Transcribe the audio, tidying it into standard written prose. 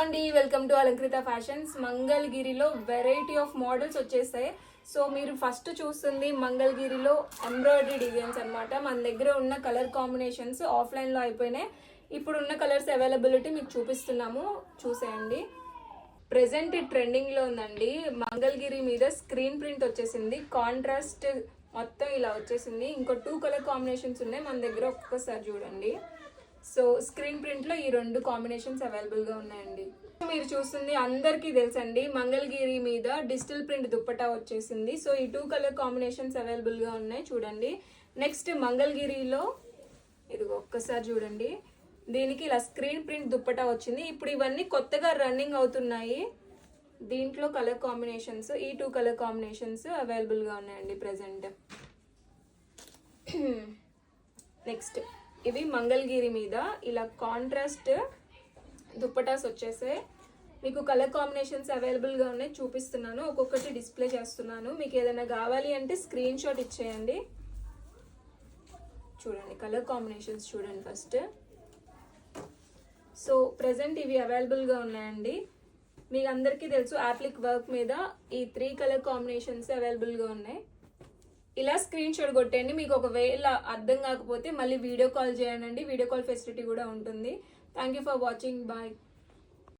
అండి, welcome to Alankrita fashions. మంగళగిరిలో variety of models వచ్చేసాయి. సో మీరు ఫస్ట్ చూస్తుంది మంగళగిరిలో ఎంబ్రాయిడరీ డిజైన్స్ అన్నమాట. మన దగ్గర ఉన్న కలర్ కాంబినేషన్స్ ఆఫ్లైన్లో అయిపోయినాయి. ఇప్పుడు ఉన్న కలర్స్ అవైలబిలిటీ మీకు చూపిస్తున్నాము, చూసేయండి. ప్రెసెంట్ ట్రెండింగ్లో ఉందండి. మంగళగిరి మీద స్క్రీన్ ప్రింట్ వచ్చేసింది, కాంట్రాస్ట్ మొత్తం ఇలా వచ్చేసింది. ఇంకో 2 కలర్ కాంబినేషన్స్ ఉన్నాయి మన దగ్గర, ఒక్కసారి చూడండి. సో స్క్రీన్ ప్రింట్లో ఈ 2 కాంబినేషన్స్ అవైలబుల్గా ఉన్నాయండి. మీరు చూస్తుంది అందరికీ తెలుసండి, మంగళగిరి మీద డిజిటల్ ప్రింట్ దుప్పటా వచ్చేసింది. సో ఈ 2 కలర్ కాంబినేషన్స్ అవైలబుల్గా ఉన్నాయి, చూడండి. నెక్స్ట్ మంగళగిరిలో ఇది ఒక్కసారి చూడండి, దీనికి ఇలా స్క్రీన్ ప్రింట్ దుప్పటా వచ్చింది. ఇప్పుడు ఇవన్నీ కొత్తగా రన్నింగ్ అవుతున్నాయి. దీంట్లో కలర్ కాంబినేషన్స్, ఈ 2 కలర్ కాంబినేషన్స్ అవైలబుల్గా ఉన్నాయండి ప్రజెంట్. నెక్స్ట్ ఇవి మంగళగిరి మీద ఇలా కాంట్రాస్ట్ దుప్పటాస్ వచ్చేసాయి. మీకు కలర్ కాంబినేషన్స్ అవైలబుల్గా ఉన్నాయి, చూపిస్తున్నాను. ఒక్కొక్కటి డిస్ప్లే చేస్తున్నాను. మీకు ఏదైనా కావాలి అంటే స్క్రీన్ షాట్ ఇచ్చేయండి. చూడండి కలర్ కాంబినేషన్స్ చూడండి ఫస్ట్. సో ప్రజెంట్ ఇవి అవైలబుల్గా ఉన్నాయండి. మీకు అందరికీ తెలుసు యాప్లిక్ వర్క్ మీద ఈ 3 కలర్ కాంబినేషన్స్ అవైలబుల్గా ఉన్నాయి. ఇలా స్క్రీన్ షాట్ కొట్టండి. మీకు ఒకవేళ అర్థం కాకపోతే మళ్ళీ వీడియో కాల్ చేయండి, వీడియో కాల్ ఫెసిలిటీ కూడా ఉంటుంది. Thank you for watching, bye.